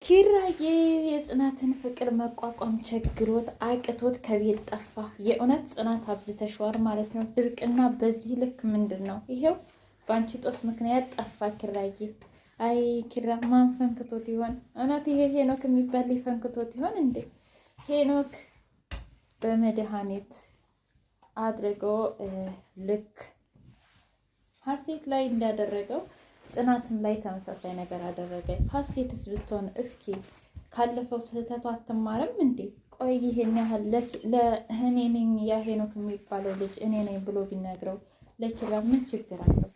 ኪራዬ የጽናትን ፍቅር መቋቋም ቸግሮት አቅቶት ከቤት ጠፋ። የእውነት ጽናት አብዝተሽዋል ማለት ነው። ድርቅና በዚህ ልክ ምንድን ነው? ይሄው በአንቺ ጦስ ምክንያት ጠፋ ኪራዬ። አይ ኪራ ማን ፈንክቶት ይሆን? እውነት ይሄ ሄኖክ የሚባል ፈንክቶት ይሆን እንዴ? ሄኖክ በመድኃኒት አድርጎ ልክ ሀሴት ላይ እንዳደረገው ጽናትም ላይ ተመሳሳይ ነገር አደረገ። ሀሴትስ ብትሆን እስኪ ካለፈው ስህተቷ አትማርም እንዴ? ቆይ ይሄን ያህል ለእኔ ነኝ ያ ሄኖክ የሚባለው ልጅ እኔ ነኝ ብሎ ቢነግረው ለኪራ ምን ችግር አለው?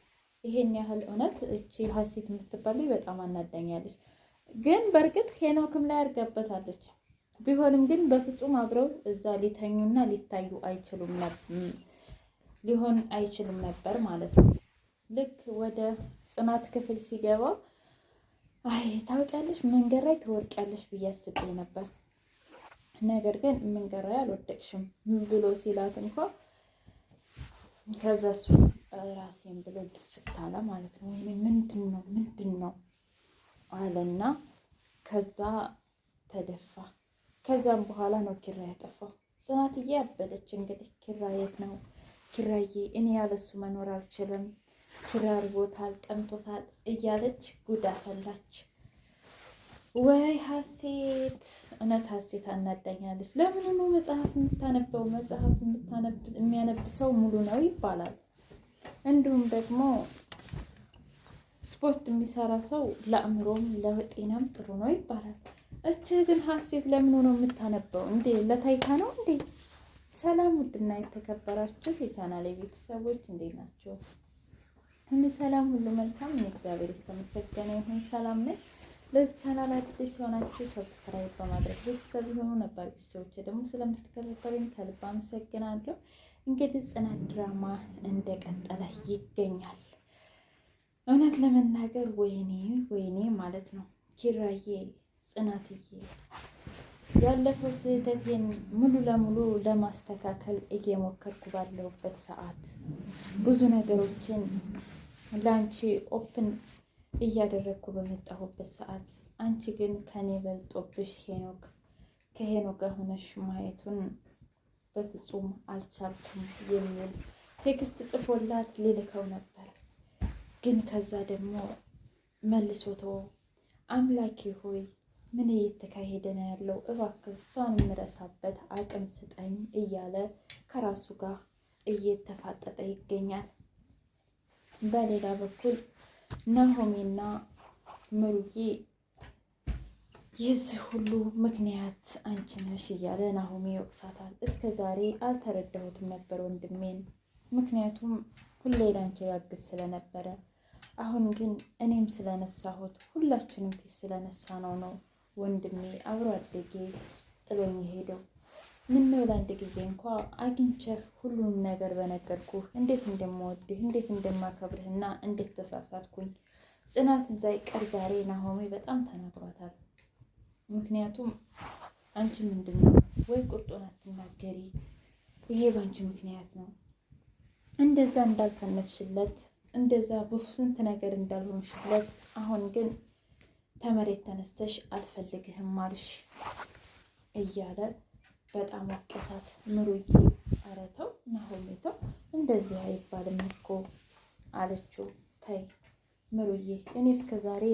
ይሄን ያህል እውነት እቺ ሀሴት የምትባል በጣም አናዳኛለች። ግን በእርግጥ ሄኖክም ላይ አድርጋበታለች። ቢሆንም ግን በፍጹም አብረው እዛ ሊተኙና ሊታዩ ሊሆን አይችሉም ነበር ማለት ነው። ልክ ወደ ጽናት ክፍል ሲገባ አይ ታውቂያለሽ መንገድ ላይ ትወድቂያለሽ ብዬ አስቤ ነበር፣ ነገር ግን መንገድ ላይ አልወደቅሽም ብሎ ሲላት እንኳ ከዛ እሱ ራሴን ብሎ ድፍት አለ ማለት ነው። ወይኔ ምንድን ነው አለና ከዛ ተደፋ። ከዛም በኋላ ነው ኪራ ያጠፋው። ጽናትዬ አበደች። እንግዲህ ኪራ የት ነው? ኪራዬ እኔ ያለሱ መኖር አልችልም፣ ኪራ ርቦታል፣ ጠምቶታል እያለች ጉድ አፈላች። ወይ ሀሴት፣ እውነት ሀሴት አናዳኛለች። ለምን ነው መጽሐፍ የምታነበው? መጽሐፍ የሚያነብ ሰው ሙሉ ነው ይባላል። እንዲሁም ደግሞ ስፖርት የሚሰራ ሰው ለአእምሮም ለጤናም ጥሩ ነው ይባላል። እች ግን ሀሴት ለምን ነው የምታነበው እንዴ? ለታይታ ነው እንዴ? ሰላም ውድና የተከበራችሁ የቻናሌ ቤተሰቦች እንዴት ናቸው? ሁሉ ሰላም፣ ሁሉ መልካም። እግዚአብሔር የተመሰገነ ይሁን። ሰላም ነኝ። ለዚህ ቻናል አዲስ የሆናችሁ ሰብስክራይብ በማድረግ ቤተሰብ የሆኑ ነባር ቤተሰቦች ደግሞ ስለምትከታተሉኝ ከልብ አመሰግናለሁ። እንግዲህ ጽናት ድራማ እንደቀጠለ ይገኛል። እውነት ለመናገር ወይኔ ማለት ነው ኪራዬ፣ ጽናትዬ ያለፈው ስህተቴን ሙሉ ለሙሉ ለማስተካከል እየሞከርኩ ባለሁበት ሰዓት ብዙ ነገሮችን ለአንቺ ኦፕን እያደረግኩ በመጣሁበት ሰዓት አንቺ ግን ከኔ በልጦብሽ ከሄኖክ ጋር ሆነሽ ማየቱን በፍጹም አልቻልኩም የሚል ቴክስት ጽፎላት ልልከው ነበር። ግን ከዛ ደግሞ መልሶ ተወው። አምላኬ ሆይ ምን እየተካሄደ ነው ያለው? እባክህ እሷን የምረሳበት አቅም ስጠኝ እያለ ከራሱ ጋር እየተፋጠጠ ይገኛል። በሌላ በኩል ናሆሜና ምሩዬ የዚህ ሁሉ ምክንያት አንቺ ነሽ እያለ ናሆሜ ይወቅሳታል። እስከ ዛሬ አልተረዳሁትም ነበር ወንድሜን፣ ምክንያቱም ሁሌ ላንቺ ያግዝ ስለነበረ፣ አሁን ግን እኔም ስለነሳሁት ሁላችንም ፊት ስለነሳ ነው ወንድሜ አብሮ አደጌ ጥሎኝ ሄደው። ምነው ለአንድ ጊዜ እንኳ አግኝቼህ ሁሉንም ነገር በነገርኩህ እንዴት እንደምወድህ እንዴት እንደማከብርህና እንዴት ተሳሳትኩኝ። ጽናትን ሳይቀር ዛሬ ናሆሜ በጣም ተናግሯታል። ምክንያቱም አንቺ ምንድን ነው ወይ ቁርጡን አትናገሪ፣ ይሄ በአንቺ ምክንያት ነው፣ እንደዛ እንዳልተነፍሽለት እንደዛ በስንት ነገር እንዳልሆንሽለት፣ አሁን ግን ተመሬት ተነስተሽ አልፈልግህም አልሽ እያለ በጣም ወቀሳት። ምሩዬ ኧረ ተው ናሆሜ ተው፣ እንደዚህ አይባልም እኮ አለችው። ተይ ምሩዬ፣ እኔ እስከ ዛሬ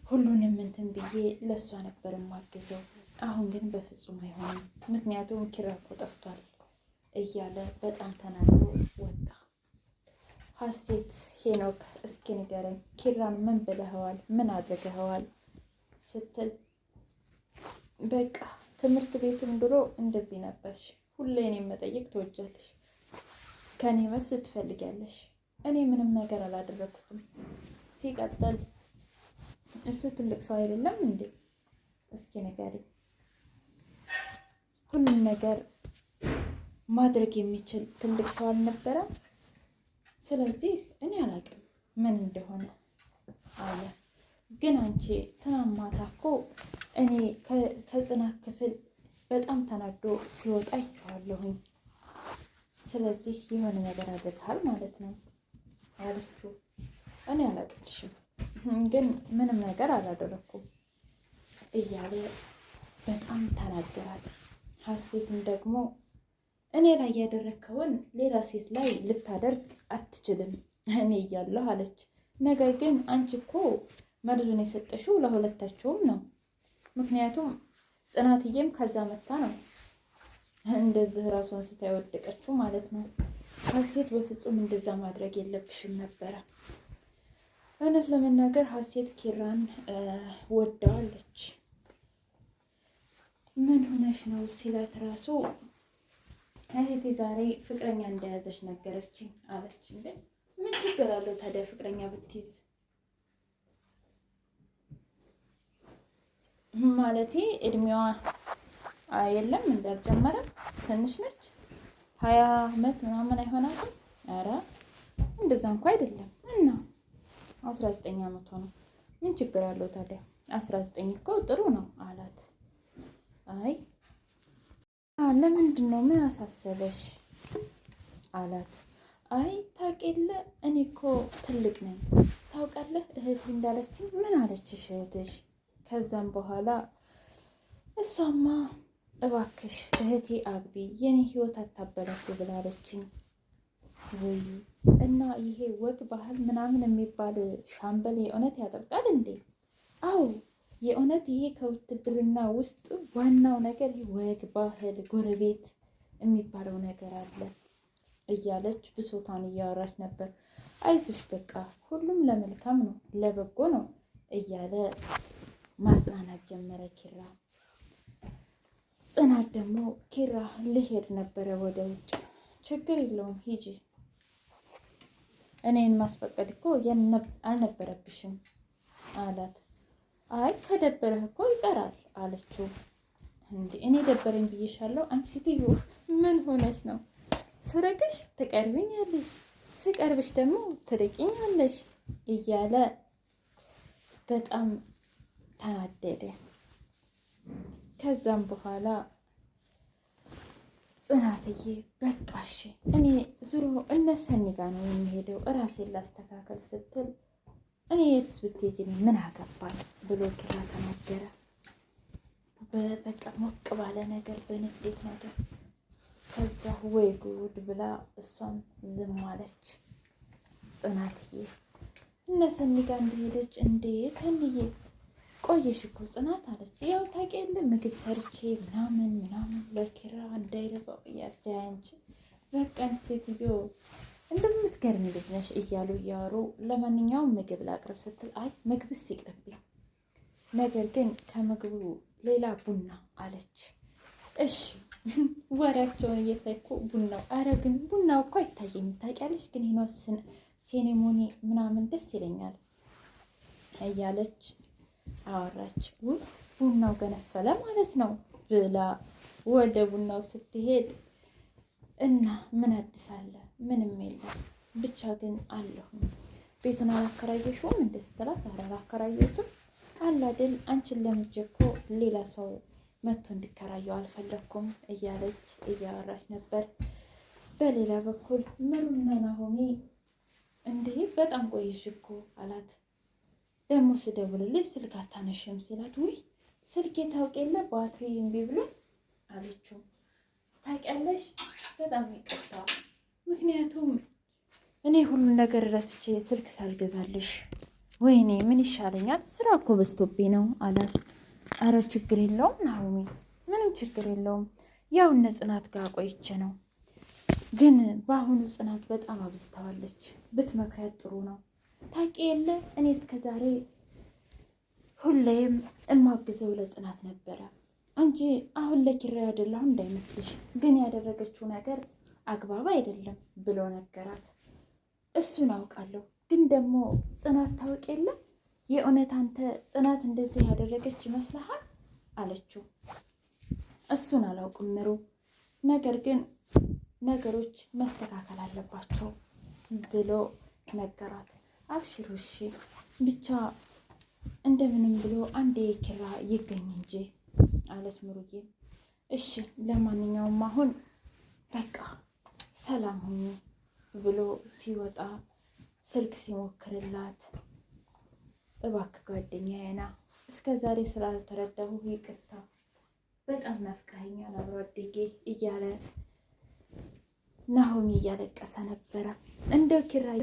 ሁሉንም እንትን ብዬ ለእሷ ነበር የማግዘው፣ አሁን ግን በፍጹም አይሆንም፣ ምክንያቱም ኪራ እኮ ጠፍቷል እያለ በጣም ተናግሮ ወጣ። ሀሴት ሄኖክ እስኪ ንገረኝ፣ ኪራን ምን ብለኸዋል? ምን አድርገኸዋል? ስትል በቃ ትምህርት ቤትም ድሮ እንደዚህ ነበርሽ፣ ሁሌ እኔን መጠየቅ ትወጃለሽ፣ ከኔ መልስ ትፈልጊያለሽ። እኔ ምንም ነገር አላደረኩትም። ሲቀጥል እሱ ትልቅ ሰው አይደለም እንዴ? እስኪ ንገረኝ፣ ሁሉም ነገር ማድረግ የሚችል ትልቅ ሰው አልነበረም? ስለዚህ እኔ አላውቅም ምን እንደሆነ አለ። ግን አንቺ ትናንት ማታ እኮ እኔ ከጽናት ክፍል በጣም ተናዶ ሲወጣ ይቻለሁኝ። ስለዚህ የሆነ ነገር አድርገሃል ማለት ነው አለችው። እኔ አላቅልሽም፣ ግን ምንም ነገር አላደረኩም። እያለ በጣም ተናገራት። ሀሴትን ደግሞ እኔ ላይ ያደረግከውን ሌላ ሴት ላይ ልታደርግ አትችልም እኔ እያለሁ አለች። ነገር ግን አንቺ እኮ መርዙን የሰጠሽው ለሁለታቸውም ነው። ምክንያቱም ጽናትዬም ከዛ መታ ነው እንደዚህ ራሷን ስታ የወደቀችው ማለት ነው። ሀሴት በፍጹም እንደዛ ማድረግ የለብሽም ነበረ። እውነት ለመናገር ሀሴት ኪራን ወዳዋለች። ምን ሆነሽ ነው ሲላት ራሱ እህቴ ዛሬ ፍቅረኛ እንደያዘች ነገረችኝ አለች። እንዴ ምን ችግር አለው ታዲያ ፍቅረኛ ብትይዝ? ማለቴ እድሜዋ የለም እንዳልጀመረ ትንሽ ነች፣ 20 ዓመት ምናምን አይሆናትም። ኧረ እንደዛ እንኳ አይደለም እና 19 ዓመቷ ነው። ምን ችግር አለው ታዲያ? 19 እኮ ጥሩ ነው አላት። አይ ለምንድን ነው ምን አሳሰበሽ አላት። አይ ታውቂ የለ እኔ እኮ ትልቅ ነኝ ታውቃለህ። እህቴ እንዳለችኝ ምን አለችሽ እህትሽ? ከዛም በኋላ እሷማ እባክሽ እህቴ አግቢ የኔ ህይወት አታበላሽ ብላለችኝ። ወይ እና ይሄ ወግ ባህል ምናምን የሚባል ሻምበል የእውነት ያጠብቃል እንዴ? አዎ የእውነት ይሄ ከውትድርና ውስጥ ዋናው ነገር ወግ ባህል ጎረቤት የሚባለው ነገር አለ እያለች ብሶቷን እያወራች ነበር። አይዞሽ በቃ ሁሉም ለመልካም ነው ለበጎ ነው እያለ ማጽናናት ጀመረ ኪራ። ጽናት ደግሞ ኪራ ልሄድ ነበረ ወደ ውጭ። ችግር የለውም ሂጂ፣ እኔን ማስፈቀድ እኮ አልነበረብሽም አላት። አይ ከደበረህ እኮ ይቀራል አለችው። እንዴ እኔ ደበረኝ ብዬሻለሁ? አንቺ ሴትዮ ምን ሆነች ነው? ስረቅሽ ትቀርብኛለሽ፣ ስቀርብሽ ደግሞ ትርቂኛለሽ እያለ በጣም ተናደደ። ከዛም በኋላ ጽናትዬ በቃሽ እኔ ዙሮ እነ ሰኒ ጋ ነው የሚሄደው እራሴን ላስተካከል ስትል እኔ የትስ ብትሄጂ እኔ ምን አገባኝ ብሎ ኪራ ተናገረ። በቃ ሞቅ ባለ ነገር በንዴት ነገር። ከዛ ወይ ጉድ ብላ እሷም ዝም አለች። ጽናትዬ እነ ሰኒ ጋ እንደሄደች እንዴ ሰኒዬ ቆየሽ እኮ ጽናት አለች። ያው ታውቂ የለ ምግብ ሰርቼ ምናምን ለኪራ እንዳይረባው እያልች አንቺ በቃ ሴትዮ እንደምትገርም ልጅ ነሽ እያሉ እያወሩ ለማንኛውም ምግብ ላቅርብ ስትል አይ ምግብስ ይቅርብኝ፣ ነገር ግን ከምግቡ ሌላ ቡና አለች። እሺ ወሬያቸውን እየሳይኩ ቡናው አረ ግን ቡናው እኮ አይታየኝም ታውቂያለሽ፣ ግን ይኖ ሴኔሞኒ ምናምን ደስ ይለኛል እያለች አወራች። ውይ ቡናው ገነፈለ ማለት ነው ብላ ወደ ቡናው ስትሄድ እና ምን አዲስ አለ? ምንም የለም ብቻ ግን አለሁኝ። ቤቱን አላከራየሽውም እንደ ስትላት ኧረ አላከራየሁትም አለ አይደል አንቺን ለምጄ እኮ ሌላ ሰው መጥቶ እንዲከራየው አልፈለኩም እያለች እያወራች ነበር። በሌላ በኩል ምሩና ናሆሚ እንዴ በጣም ቆየሽ እኮ አላት። ደግሞ ስደውልልሽ ስልክ አታነሽም ሲላት ውይ ስልኬ ታውቂ የለ ባትሪ እምቢ ብሎ አለችው። ታውቂያለሽ በጣም ይቅርታ፣ ምክንያቱም እኔ ሁሉን ነገር ረስቼ ስልክ ሳልገዛልሽ። ወይኔ ምን ይሻለኛል ስራ እኮ በዝቶብኝ ነው አላት። አረ ችግር የለውም ናሆሚ ምንም ችግር የለውም፣ ያው እነ ጽናት ጋር ቆይቼ ነው። ግን በአሁኑ ጽናት በጣም አብዝተዋለች፣ ብትመክሪያት ጥሩ ነው። ታውቂ የለ እኔ እስከ ዛሬ ሁሌም እማግዘው ለጽናት ነበረ እንጂ አሁን ለኪራ አይደለሁ እንዳይመስልሽ፣ ግን ያደረገችው ነገር አግባብ አይደለም ብሎ ነገራት። እሱን አውቃለሁ፣ ግን ደግሞ ጽናት ታውቂ የለ የእውነት አንተ ጽናት እንደዚህ ያደረገች ይመስልሃል አለችው። እሱን አላውቅም ምሩ፣ ነገር ግን ነገሮች መስተካከል አለባቸው ብሎ ነገራት። አብሽሩ እሺ ብቻ እንደምንም ብሎ አንዴ ኪራ ይገኝ እንጂ አለች ምሩዬ። እሺ ለማንኛውም አሁን በቃ ሰላም ሁኚ ብሎ ሲወጣ ስልክ ሲሞክርላት እባክህ ጓደኛዬ ና እስከ ዛሬ ስላልተረዳሁ ይቅርታ፣ በጣም ናፍቀኸኛል አብሮ አደጌ እያለ ናሆሚ እያለቀሰ ነበረ። እንደው ኪራይ